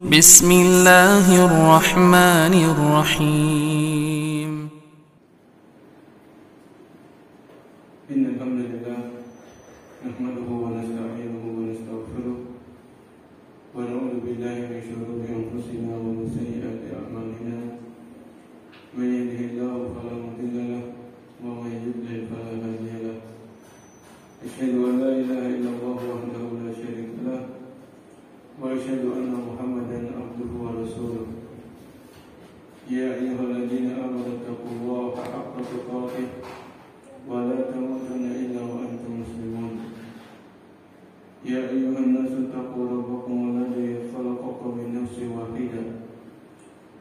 بسم الله الرحمن الرحيم إن الحمد لله نحمده ونستعينه ونستغفره ونعوذ بالله من شرور أنفسنا ومن سيئات أعمالنا من يهده الله فلا مضل له ومن يضلل فلا هادي له أشهد أن لا إله إلا الله وحده لا شريك له وأشهد أن محمدا عبده ورسوله يا أيها الذين آمنوا اتقوا الله حق تقاته ولا تموتن إلا وأنتم مسلمون يا أيها الناس اتقوا ربكم الذي خلقكم من نفس واحدة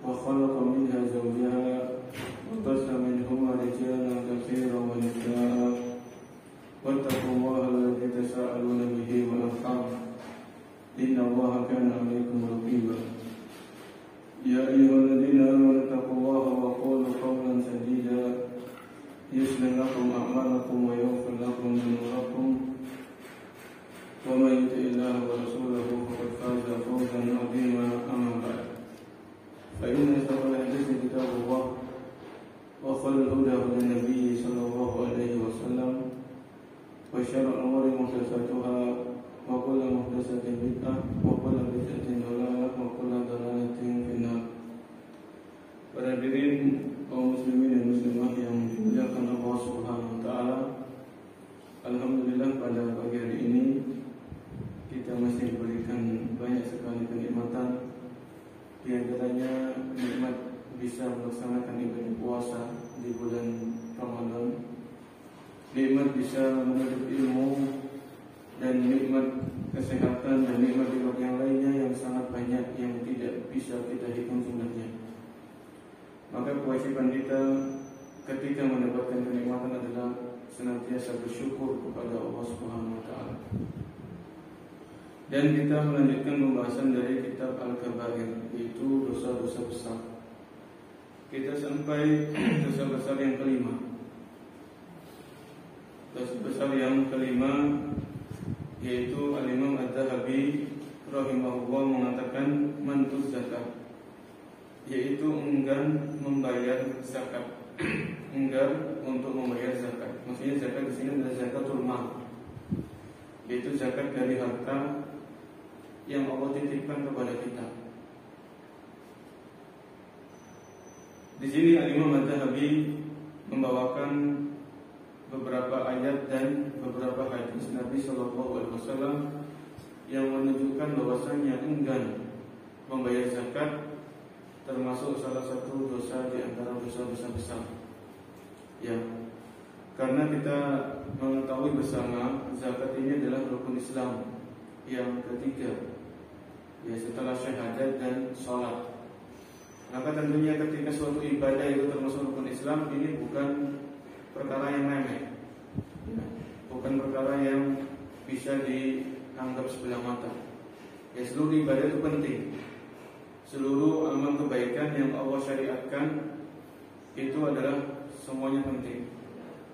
وخلق منها زوجها وبث منهما رجالا كثيرا ونساء واتقوا الله الذي تساءلون به والأرحام إن الله كان عليكم رقيبا يا أيها الذين آمنوا اتقوا الله وقولوا قولا سديدا يصلح لكم أعمالكم ويغفر لكم ذنوبكم ومن يطع الله ورسوله فقد فاز فوزا عظيما أما بعد فإن أصدق الحديث كتاب الله وخير الهدى هدى النبي صلى الله عليه وسلم وشر الأمور محدثاتها وكل محدثة بدعة وكل بدعة ضلالة وكل ضلالة في النار. Para hadirin kaum muslimin dan muslimah yang dimuliakan Allah Subhanahu wa taala. Alhamdulillah pada pagi hari ini kita masih diberikan banyak sekali kenikmatan. Di antaranya nikmat bisa melaksanakan ibadah puasa di bulan Ramadan. Nikmat bisa menuntut ilmu dan nikmat kesehatan dan nikmat-nikmat yang lainnya yang sangat banyak yang tidak bisa kita hitung jumlahnya. Maka kewajiban kita ketika mendapatkan kenikmatan adalah senantiasa bersyukur kepada Allah Subhanahu wa taala. Dan kita melanjutkan pembahasan dari kitab Al-Kabair, yaitu dosa-dosa besar. Kita sampai dosa besar yang kelima. Dosa besar yang kelima yaitu Al-Imam Adz-Dzahabi rahimahullah mengatakan mantuz zakat, yaitu enggan membayar zakat, enggan untuk membayar zakat. Maksudnya zakat di sini adalah zakatul mal, yaitu zakat dari harta yang Allah titipkan kepada kita. Di sini Al-Imam Adz-Dzahabi membawakan beberapa ayat dan beberapa hadis Nabi Shallallahu Alaihi Wasallam yang menunjukkan bahwasanya enggan membayar zakat termasuk salah satu dosa di antara dosa-dosa besar. Ya, karena kita mengetahui bersama zakat ini adalah rukun Islam yang ketiga, ya setelah syahadat dan sholat. Maka tentunya ketika suatu ibadah itu termasuk rukun Islam, ini bukan perkara yang remeh, bukan perkara yang bisa dianggap sebelah mata. Ya, seluruh ibadah itu penting. Seluruh amal kebaikan yang Allah syariatkan itu adalah semuanya penting.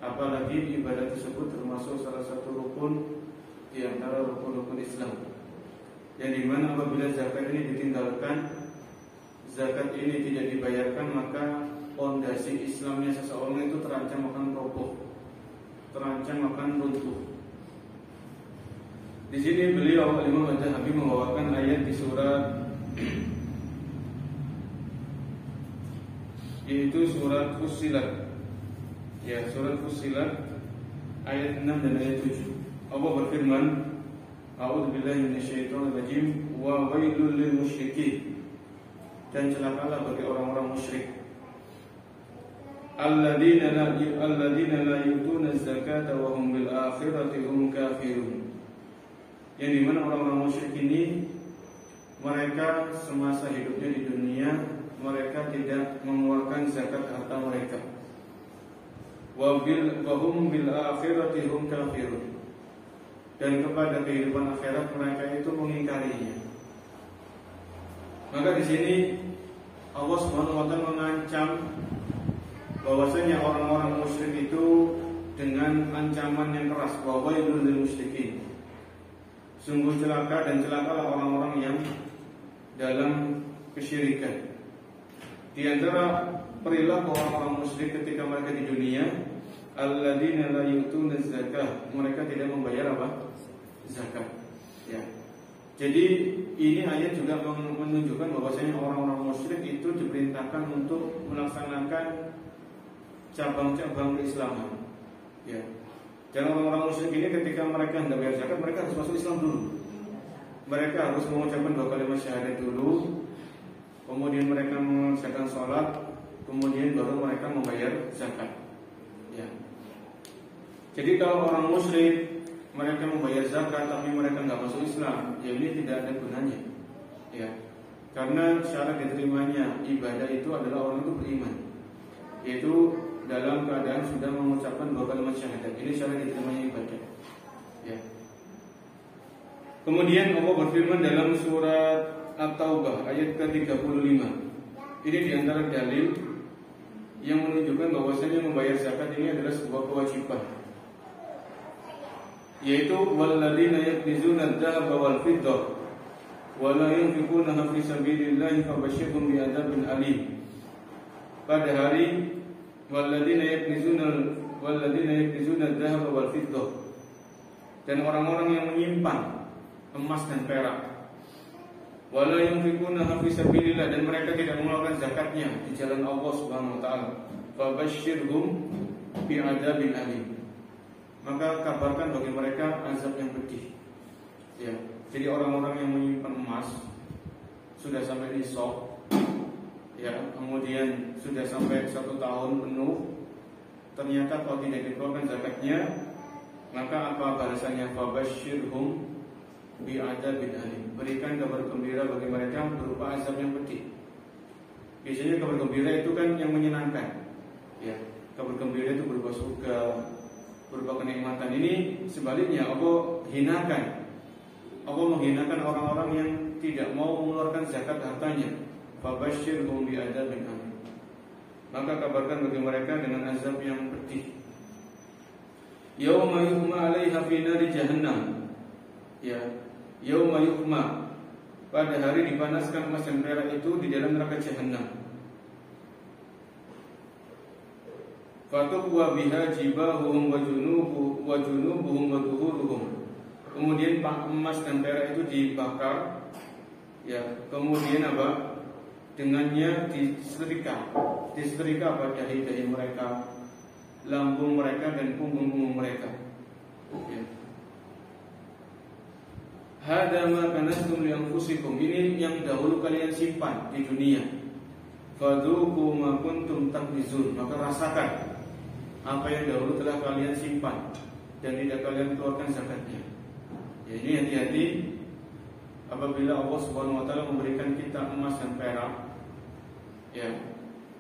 Apalagi ibadah tersebut termasuk salah satu rukun di antara rukun-rukun Islam. Yang dimana apabila zakat ini ditinggalkan, zakat ini tidak dibayarkan, maka fondasi Islamnya seseorang itu terancam akan roboh, terancam akan runtuh. Di sini beliau Imam Adz-Dzahabi membawakan ayat di surat, yaitu surat Fussilat. Ya, surat Fussilat ayat 6 dan ayat 7. Allah berfirman, A'udzubillahi minasyaitonirrajim, wa wailul lil musyrikin. Dan celakalah bagi orang-orang musyrik. Alladzina la yu'tuna az-zakata wa hum bil akhirati hum kafirun. Yang dimana orang-orang musyrik ini, mereka semasa hidupnya di dunia mereka tidak mengeluarkan zakat harta mereka. Wa hum bil akhirati hum kafirun. Dan kepada kehidupan akhirat mereka itu mengingkarinya. Maka di sini Allah Subhanahu wa taala mengancam bahwasanya orang-orang musyrik itu dengan ancaman yang keras, wa wailul lil musyrikin. Sungguh celaka dan celakalah orang-orang yang dalam kesyirikan. Di antara perilaku orang-orang musyrik ketika mereka di dunia, alladzina la yu'tuna zakah, mereka tidak membayar apa? Zakat. Ya. Jadi ini ayat juga menunjukkan bahwasanya orang-orang musyrik itu diperintahkan untuk melaksanakan cabang-cabang keislaman. Ya. Dan orang-orang musyrik ini ketika mereka hendak bayar zakat, mereka harus masuk Islam dulu. Mereka harus mengucapkan 2 kalimat syahadat dulu, kemudian mereka mengerjakan sholat, kemudian baru mereka membayar zakat. Ya. Jadi kalau orang musyrik mereka membayar zakat tapi mereka nggak masuk Islam, ya ini tidak ada gunanya. Ya. Karena syarat diterimanya ibadah itu adalah orang itu beriman, yaitu dalam keadaan sudah mengucapkan 2 kalimat syahadat. Ini syarat diterimanya ibadah. Ya. Kemudian Allah berfirman dalam surat At-Taubah ayat ke-35. Ini diantara dalil yang menunjukkan bahwasanya membayar zakat ini adalah sebuah kewajiban, yaitu walladzina yaknizuna adz-dzahaba wal fiddah wa la yunfiqunaha fi sabilillahi fabashshirhum bi'adzabin alim. Pada hari walladzina yaknizuna adz-dzahaba wal fiddah, dan orang-orang yang menyimpan emas dan perak, wala yunfiqunaha fi sabilillah, dan mereka tidak mengeluarkan zakatnya di jalan Allah Subhanahu wa taala, fabashshirhum bi'adzabin alim, maka kabarkan bagi mereka azab yang pedih. Ya, jadi orang-orang yang menyimpan emas sudah sampai nisab, ya, kemudian sudah sampai 1 tahun penuh, ternyata kalau tidak dikeluarkan zakatnya, maka apa balasannya? Fabashshirhum bi'adzabin alim, berikan kabar gembira bagi mereka berupa azab yang pedih. Biasanya kabar gembira itu kan yang menyenangkan, ya, kabar gembira itu berupa surga, berupa kenikmatan. Ini sebaliknya Allah hinakan. Allah menghinakan orang-orang yang tidak mau mengeluarkan zakat hartanya. Fabashshirhum bi'adzabin alim, maka kabarkan bagi mereka dengan azab yang pedih. Yauma yuhma 'alaiha fi nari jahannam. Ya, yauma yuhma, pada hari dipanaskan emas dan perak itu di dalam neraka jahanam. Fatuqwa biha jibahuhum wa junubuhum wa dhuhuruhum. Kemudian emas dan perak itu dibakar, ya, kemudian apa? Dengannya disetrika apa? Dahi-dahi mereka, lambung mereka, dan punggung-punggung mereka. Ya. Hada ma kanastum li anfusikum, ini yang dahulu kalian simpan di dunia. Fadzuqu ma kuntum taknizun, maka rasakan apa yang dahulu telah kalian simpan dan tidak kalian keluarkan zakatnya. Ya, ini hati-hati apabila Allah Subhanahu wa taala memberikan kita emas dan perak, ya,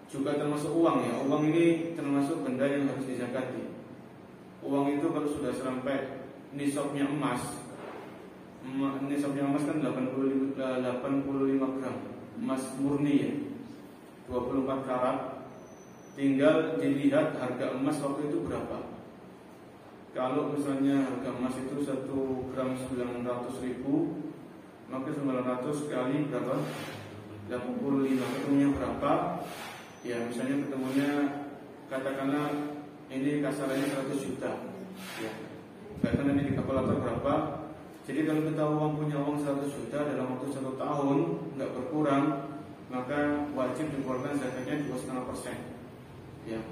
juga termasuk uang, ya. Uang ini termasuk benda yang harus dizakati. Uang itu kalau sudah sampai nisabnya emas kan 85 gram emas murni, ya, 24 karat. Tinggal dilihat harga emas waktu itu berapa. Kalau misalnya harga emas itu 1 gram 900.000, maka 900 kali berapa? 85, ketemunya berapa? Ya, misalnya ketemunya katakanlah ini kasarannya 100 juta, ya. Karena nanti di kalkulator berapa. Jadi kalau kita punya uang 100 juta dalam waktu 1 tahun nggak berkurang, maka wajib dikeluarkan zakatnya 2,5%. Ya,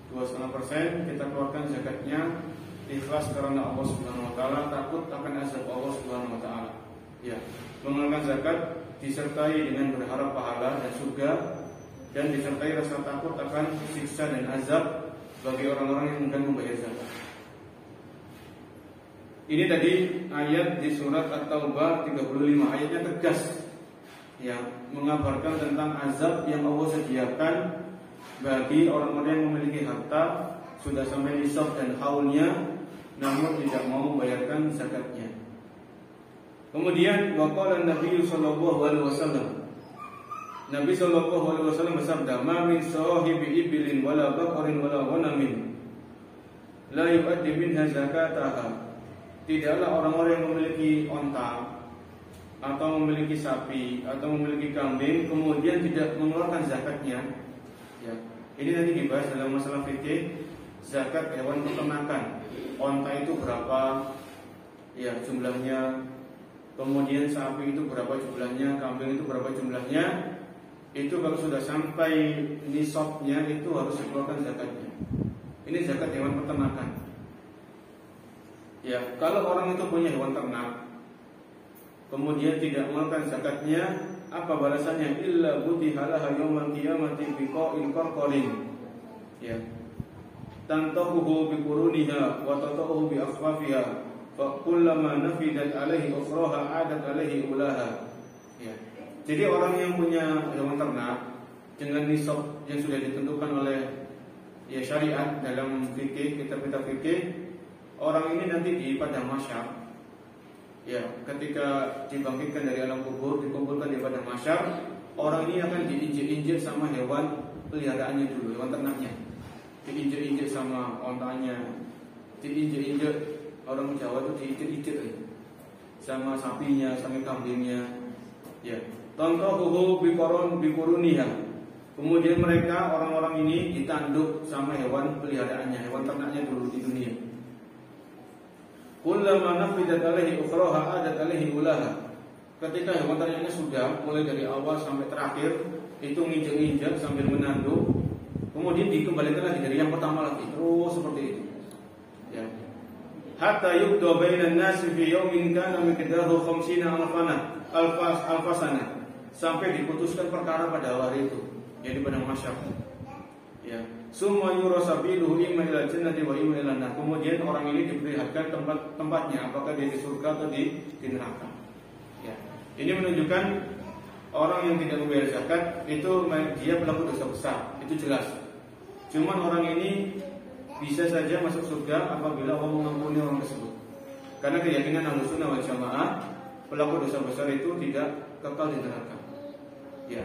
2,5% kita keluarkan zakatnya, ikhlas karena Allah Subhanahu wa taala, takut akan azab Allah Subhanahu wa taala. Ya, mengeluarkan zakat disertai dengan berharap pahala dan surga, dan disertai rasa takut akan siksa dan azab bagi orang-orang yang enggan membayar zakat. Ini tadi ayat di surat At-Taubah 35, ayatnya tegas, ya, mengabarkan tentang azab yang Allah sediakan bagi orang-orang yang memiliki harta sudah sampai nisab dan haulnya, namun tidak mau membayarkan zakatnya. Kemudian waqala Nabi sallallahu alaihi wasallam, Nabi sallallahu alaihi wasallam bersabda, "Ma min sahibi ibilin wala baqarin wala ghanamin la yu'addi minha zakataha." Tidaklah orang-orang yang memiliki onta atau memiliki sapi atau memiliki kambing kemudian tidak mengeluarkan zakatnya, ya, ini nanti dibahas dalam masalah fikih zakat hewan peternakan. Onta itu berapa, ya, jumlahnya, kemudian sapi itu berapa jumlahnya, kambing itu berapa jumlahnya. Itu kalau sudah sampai nisabnya itu harus dikeluarkan zakatnya. Ini zakat hewan peternakan. Ya, kalau orang itu punya hewan ternak kemudian tidak mengeluarkan zakatnya, apa balasannya? Illa butihalah yaumal qiyamati biqa'in qarqarin. Ya. Tantahu bi quruniha wa tatahu bi akhfafiha fa kullama nafidat alaihi ukhraha adat alaihi ulaha. Ya. Jadi orang yang punya hewan ternak dengan nisab yang sudah ditentukan oleh ya syariat dalam fikih, kitab-kitab fikih, orang ini nanti di padang mahsyar, ya, ketika dibangkitkan dari alam kubur, dikumpulkan di padang mahsyar, orang ini akan diinjek-injek sama hewan peliharaannya dulu, hewan ternaknya. Diinjek-injek sama ontanya, diinjek-injek, orang Jawa itu diinjek-injek sama sapinya, sama kambingnya, ya. Tantahu biquruniha. Kemudian mereka orang-orang ini ditanduk sama hewan peliharaannya, hewan ternaknya dulu di dunia. Kullama nafidat alaihi ukhraha adat alaihi ulaha. Ketika hewan ternaknya sudah mulai dari awal sampai terakhir itu nginjek-injek sambil menanduk, kemudian dikembalikan lagi dari yang pertama lagi, terus seperti itu. Ya. Hatta yuqda bainan nasi fi yawmin kana miqdaruhu 50 alfasana. Sampai diputuskan perkara pada hari itu, yaitu pada mahsyar. Ya. Summa yurasabiluhu imma ila jannati wa imma ila nar. Kemudian orang ini diperlihatkan tempatnya, apakah dia di surga atau di neraka. Ya. Ini menunjukkan orang yang tidak membayar zakat itu dia pelaku dosa besar, itu jelas. Cuman orang ini bisa saja masuk surga apabila Allah mengampuni orang tersebut. Karena keyakinan Ahlussunnah wal Jamaah, pelaku dosa besar itu tidak kekal di neraka. Ya,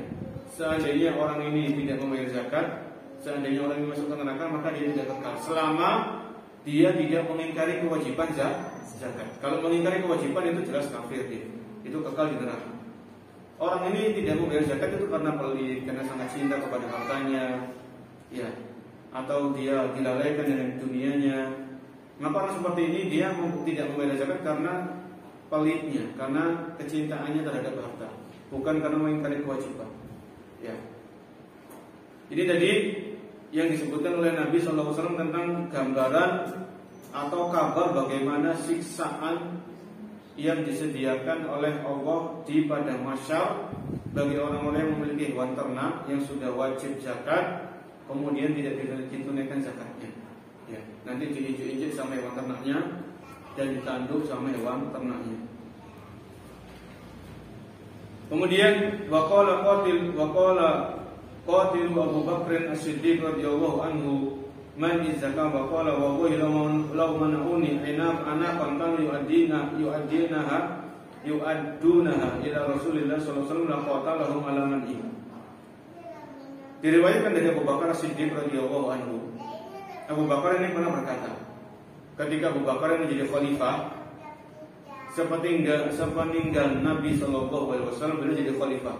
seandainya orang ini tidak membayar zakat, seandainya orang ini masuk ke neraka, maka dia tidak kekal selama dia tidak mengingkari kewajiban zakat. Kalau mengingkari kewajiban itu jelas kafir dia, itu kekal di neraka. Orang ini tidak membayar zakat itu karena pelit, karena sangat cinta kepada hartanya, ya, atau dia dilalaikan dengan dunianya. Maka orang seperti ini dia tidak membayar zakat karena pelitnya, karena kecintaannya terhadap harta, bukan karena mengingkari kewajiban. Ya. Ini tadi yang disebutkan oleh Nabi SAW tentang gambaran atau kabar bagaimana siksaan yang disediakan oleh Allah di padang mahsyar bagi orang-orang yang memiliki hewan ternak yang sudah wajib zakat, kemudian tidak ditunaikan zakatnya. Ya, nanti diinjek-injek sama hewan ternaknya dan ditanduk sama hewan ternaknya. Kemudian waqala qatil Abu Bakr As-Siddiq radhiyallahu anhu man izaka waqala wa huwa law mana'uni anaqan kanu yu'addunaha ila Rasulillah sallallahu alaihi wasallam laqatalahum ala man'i. Diriwayatkan dari Abu Bakar As-Siddiq radhiyallahu anhu. Abu Bakar ini pernah berkata, ketika Abu Bakar menjadi khalifah, sepeninggal Nabi sallallahu alaihi wasallam beliau jadi khalifah.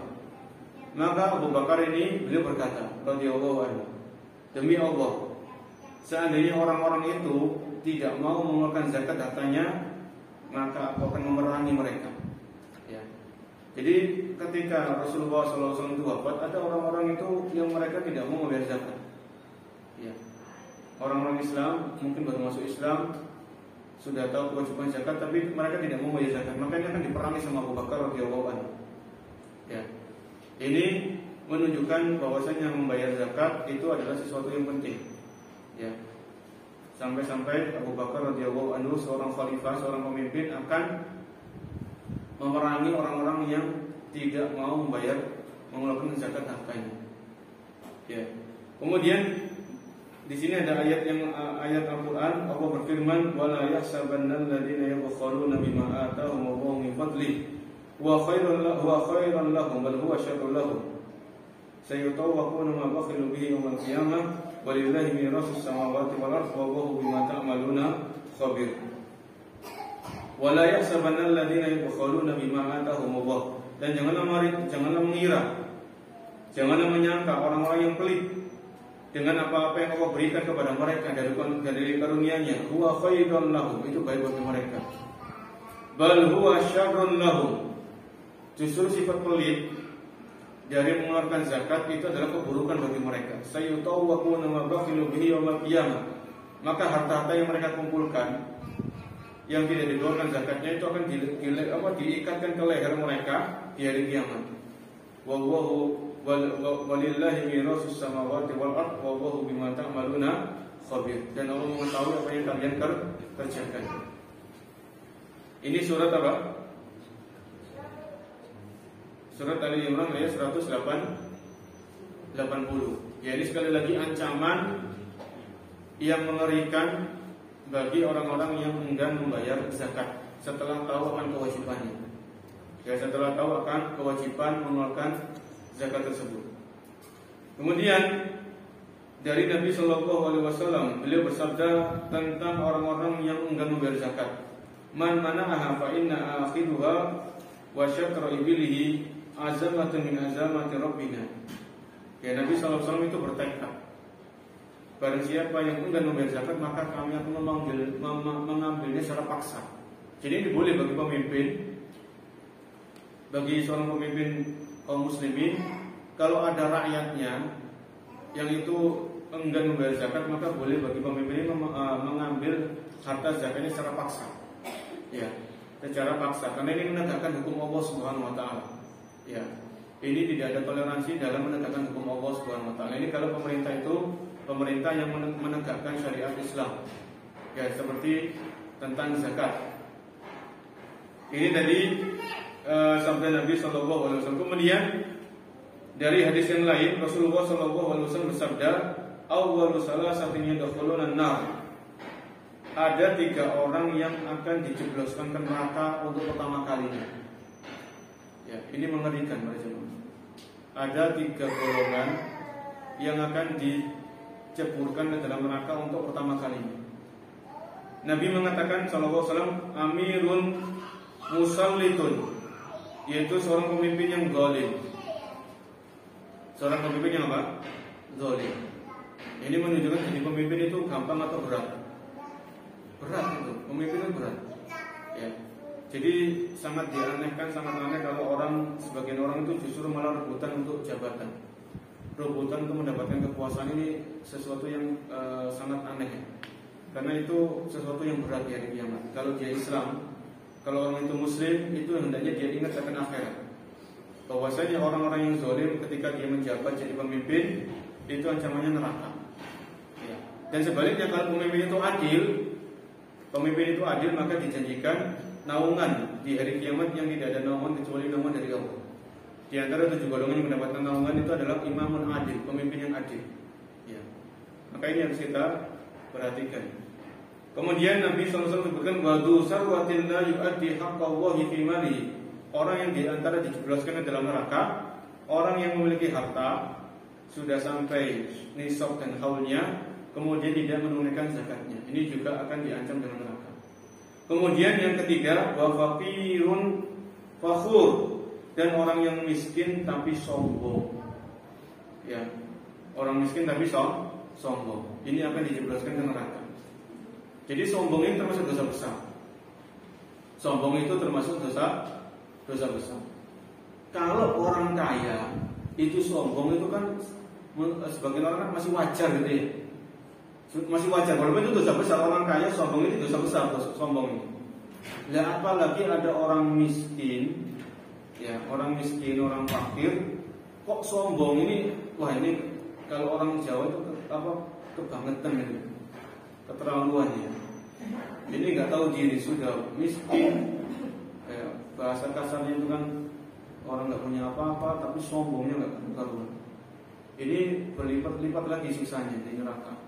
Maka Abu Bakar ini beliau berkata, radhiyallahu anhu, demi Allah, seandainya orang-orang itu tidak mau mengeluarkan zakat hartanya, maka aku akan memerangi mereka. Ya. Jadi ketika Rasulullah SAW itu wafat, ada orang-orang itu yang mereka tidak mau membayar zakat. Ya. Orang-orang Islam mungkin baru masuk Islam, sudah tahu kewajiban zakat, tapi mereka tidak mau membayar zakat. Makanya akan diperangi sama Abu Bakar radhiyallahu anhu. Ya. Ini menunjukkan bahwasanya membayar zakat itu adalah sesuatu yang penting. Ya. Sampai-sampai Abu Bakar radhiyallahu anhu, seorang khalifah, seorang pemimpin, akan memerangi orang-orang yang tidak mau mengeluarkan zakat hartanya. Ya. Kemudian di sini ada ayat Al-Qur'an, Allah berfirman, "Wala yahsabannal ladzina yabkhaluna bima atahumullahu min fadli wa khairan lahum bal huwa syarrun lahum. Sayutawaquna ma bakhilu bihi yawmal qiyamah walillahi mirasus samawati wal ardi wallahu bima ta'maluna khabir." Wala yahsabanna alladziina yabkhaluna bima atahumullah. Dan janganlah mengira, janganlah menyangka orang-orang yang pelit dengan apa-apa yang Allah berikan kepada mereka dari karunia-Nya. Huwa khairun lahum, itu baik bagi mereka. Bal huwa syarrun lahum. Justru sifat pelit dari mengeluarkan zakat itu adalah keburukan bagi mereka. Sayutawwaquna ma bakhilu bihi yaumil qiyamah. Maka harta-harta yang mereka kumpulkan yang tidak dikeluarkan zakatnya itu akan diikatkan ke leher mereka di hari kiamat. Walillahi mirasus samawati wal ardh wallahu bima ta'maluna khabir. Dan Allah mengetahui apa yang kalian kerjakan. Ini surat apa? Surat Ali Imran ayat 180. Ya, ini sekali lagi ancaman yang mengerikan bagi orang-orang yang enggan membayar zakat setelah tahu akan kewajibannya. Ya, setelah tahu akan kewajiban mengeluarkan zakat tersebut. Kemudian dari Nabi Shallallahu Alaihi Wasallam, beliau bersabda tentang orang-orang yang enggan membayar zakat. Man mana'aha fa inna akhiduha wa syakra ibilihi azamatun min azamati rabbina. Ya, Nabi Shallallahu Alaihi Wasallam itu bertekad, barang siapa yang enggan membayar zakat maka kami akan mengambilnya secara paksa. Jadi ini boleh bagi pemimpin, bagi seorang pemimpin kaum muslimin, kalau ada rakyatnya yang itu enggan membayar zakat maka boleh bagi pemimpin mengambil harta zakatnya secara paksa. Ya, secara paksa, karena ini menegakkan hukum Allah Subhanahu Wa Taala. Ya, ini tidak ada toleransi dalam menegakkan hukum Allah Subhanahu Wa Taala. Ini kalau pemerintah itu pemerintah yang menegakkan syariat Islam, ya, seperti tentang zakat. Ini dari sabda Nabi Shallallahu Alaihi Wasallam. Kemudian dari hadis yang lain Rasulullah Shallallahu Alaihi Wasallam bersabda, "Awwalu salasatin yadkhuluna an-nar." Ada 3 orang yang akan dijebloskan ke neraka untuk pertama kalinya. Ya, ini mengerikan para jemaah. Ada 3 golongan yang akan diceburkan ke dalam neraka untuk pertama kalinya. Nabi mengatakan sallallahu alaihi wasallam, amirun musallitun, yaitu seorang pemimpin yang zalim. Seorang pemimpin yang apa? Zalim. Ini menunjukkan jadi pemimpin itu gampang atau berat? Berat itu, pemimpin itu berat. Ya. Jadi sangat dianehkan, sangat aneh kalau sebagian orang itu justru malah rebutan untuk jabatan, rebutan untuk mendapatkan kekuasaan. Ini sesuatu yang sangat aneh, karena itu sesuatu yang berat di hari kiamat. Kalau dia Islam, kalau orang itu Muslim, itu hendaknya dia ingat akan akhirat, bahwasanya orang-orang yang zalim ketika dia menjabat jadi pemimpin itu ancamannya neraka. Ya. Dan sebaliknya kalau pemimpin itu adil, maka dijanjikan naungan di hari kiamat yang tidak ada naungan kecuali naungan dari Allah. Di antara 7 golongan yang mendapatkan naungan itu adalah imamun adil, pemimpin yang adil. Ya. Maka ini harus kita perhatikan. Kemudian Nabi SAW sebutkan wadu sarwatin la yu'addi haqqallahi fi malihi. Orang yang di antara dijebloskan ke dalam neraka, orang yang memiliki harta sudah sampai nisab dan haulnya, kemudian tidak menunaikan zakatnya, ini juga akan diancam dengan neraka. Kemudian yang ketiga, wa faqirun fakhur, dan orang yang miskin tapi sombong. Ya, orang miskin tapi sombong. Ini akan dijebloskan ke neraka. Jadi sombong ini termasuk dosa besar. Sombong itu termasuk dosa besar. Kalau orang kaya itu sombong itu kan sebagian orang kan masih wajar gitu ya. Masih wajar, walaupun itu dosa besar. Orang kaya sombong itu dosa besar, sombong ini. Lah apalagi ada orang miskin, ya, orang miskin, orang fakir kok sombong ini. Wah, ini kalau orang Jawa itu kebangetan gitu, keterlaluannya. Ini nggak tahu diri, sudah miskin, bahasa kasarnya itu kan orang nggak punya apa-apa tapi sombongnya nggak karuan. Ini berlipat-lipat lagi sisanya di neraka.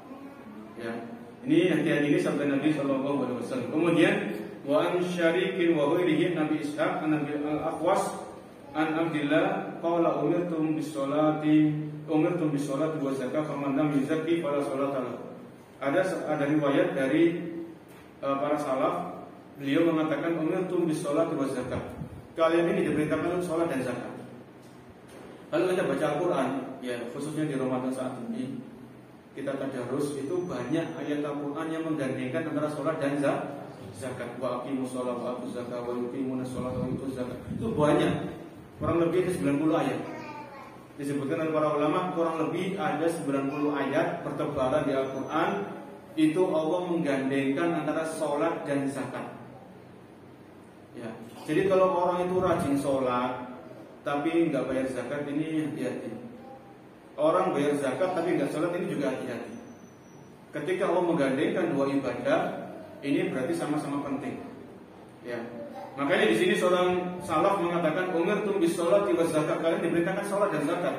Ya, ini hati-hati, ini sabda Nabi Shallallahu Alaihi Wasallam. Kemudian wa an syarikin wa ghairihi Nabi Ishaq an Nabi Al-Aqwas an Abdillah qala umirtum bis-sholati wa zakah faman lam yuzakki fala sholata lahu. Ada riwayat dari para salaf beliau mengatakan umirtum bis sholati waz zakat. Kalian ini diperintahkan untuk sholat dan zakat. Kalau kita baca Al-Quran, ya khususnya di Ramadan saat ini, kita tadarus itu banyak ayat Al-Quran yang menggandengkan antara sholat dan zakat. Wa aqimus sholat wa atuz zakat wa yuqimunas sholat wa yutuz zakat. Itu banyak, kurang lebih 90 ayat. Disebutkan oleh para ulama kurang lebih ada 90 ayat bertebaran di Al-Quran. Itu Allah menggandengkan antara sholat dan zakat. Ya, jadi kalau orang itu rajin sholat tapi nggak bayar zakat, ini hati-hati. Orang bayar zakat tapi nggak sholat, ini juga hati-hati. Ketika Allah menggandengkan dua ibadah, ini berarti sama-sama penting. Ya, makanya di sini seorang salaf mengatakan umirtum bis sholati waz zakat, kalian diperintahkan sholat dan zakat.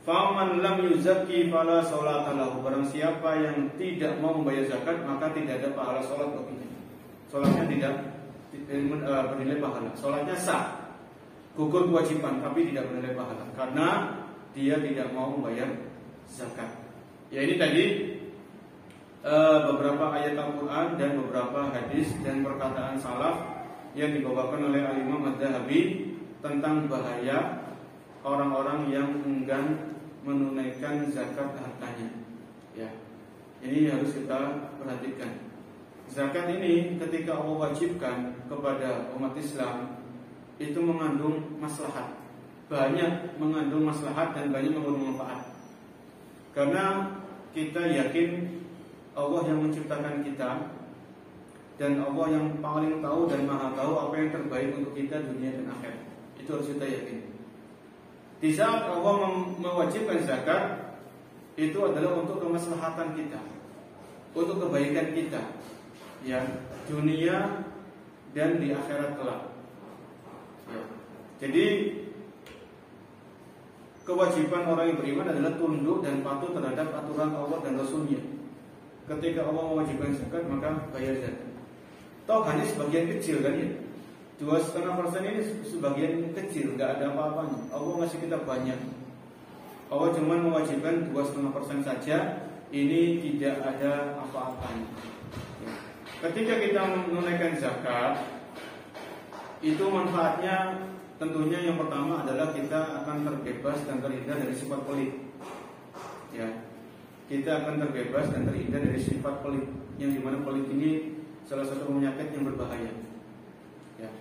Faman lam yuzakki fala sholata lahu. Barang siapa yang tidak mau membayar zakat, maka tidak ada pahala sholat baginya. Sholatnya tidak bernilai pahala. Sholatnya sah, gugur kewajiban, tapi tidak bernilai pahala karena dia tidak mau membayar zakat. Ya, ini tadi beberapa ayat Al-Quran dan beberapa hadis dan perkataan salaf yang dibawakan oleh Al-Imam Adz-Dzahabi tentang bahaya orang-orang yang enggan menunaikan zakat hartanya. Ya, ini harus kita perhatikan. Zakat ini ketika Allah wajibkan kepada umat Islam itu mengandung maslahat, banyak mengandung maslahat dan banyak mengandung manfaat. Karena kita yakin Allah yang menciptakan kita dan Allah yang paling tahu dan maha tahu apa yang terbaik untuk kita dunia dan akhirat. Itu harus kita yakin. Di saat Allah mewajibkan zakat, itu adalah untuk kemaslahatan kita, untuk kebaikan kita, ya, dunia dan di akhirat kelak. Ya. Jadi kewajiban orang yang beriman adalah tunduk dan patuh terhadap aturan Allah dan Rasulnya. Ketika Allah mewajibkan zakat, maka bayar zakat. Toh hanya sebagian kecil kan ya, 2,5% ini sebagian kecil, nggak ada apa-apanya. Allah ngasih kita banyak. Allah cuma mewajibkan 2,5% saja. Ini tidak ada apa-apanya. Ketika kita menunaikan zakat, itu manfaatnya tentunya yang pertama adalah kita akan terbebas dan terhindar dari sifat pelit. Ya, kita akan terbebas dan terhindar dari sifat pelit, yang dimana pelit ini salah satu penyakit yang berbahaya. Ya.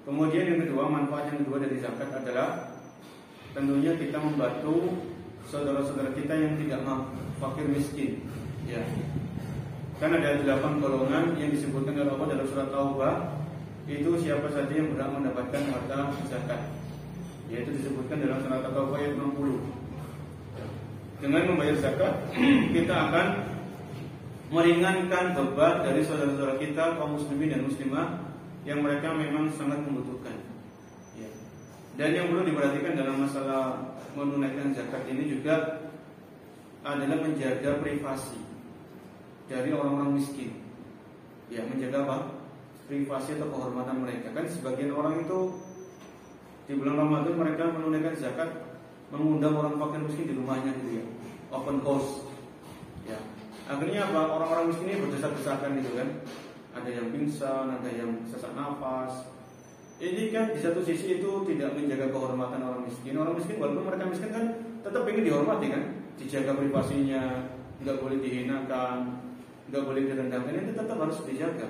Kemudian yang kedua, manfaat yang kedua dari zakat adalah tentunya kita membantu saudara-saudara kita yang tidak mampu, fakir miskin. Ya. Kan ada 8 golongan yang disebutkan oleh Allah dalam surat Taubah. Itu siapa saja yang berhak mendapatkan harta zakat, yaitu disebutkan dalam surat Taubah ayat 60. Dengan membayar zakat, kita akan meringankan beban dari saudara-saudara kita kaum muslimin dan muslimah yang mereka memang sangat membutuhkan. Ya. Dan yang perlu diperhatikan dalam masalah menunaikan zakat ini juga adalah menjaga privasi dari orang-orang miskin. Ya, menjaga apa? Privasi atau kehormatan mereka. Kan sebagian orang itu di bulan Ramadan mereka menunaikan zakat, mengundang orang fakir miskin di rumahnya gitu ya, open house. Ya, akhirnya apa? Orang-orang miskin ini berdesak-desakan gitu kan. Ada yang pingsan, ada yang sesak nafas. Ini kan di satu sisi itu tidak menjaga kehormatan orang miskin. Orang miskin walaupun mereka miskin kan tetap ingin dihormati kan, dijaga privasinya, nggak boleh dihinakan, nggak boleh direndahkan. Ini tetap harus dijaga.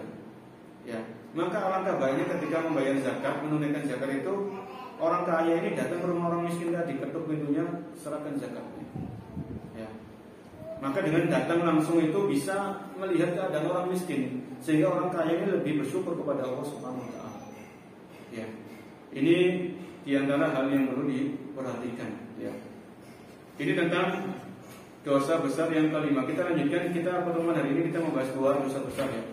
Ya, maka alangkah baiknya ketika membayar zakat, menunaikan zakat itu orang kaya ini datang ke rumah orang miskin tadi, ketuk pintunya, serahkan zakatnya. Ya, maka dengan datang langsung itu bisa melihat keadaan orang miskin, sehingga orang kaya ini lebih bersyukur kepada Allah Subhanahu Wa Taala. Ya, ini diantara hal yang perlu diperhatikan. Ya, ini tentang dosa besar yang kelima. Kita lanjutkan, kita pertemuan hari ini kita membahas dua dosa besar ya.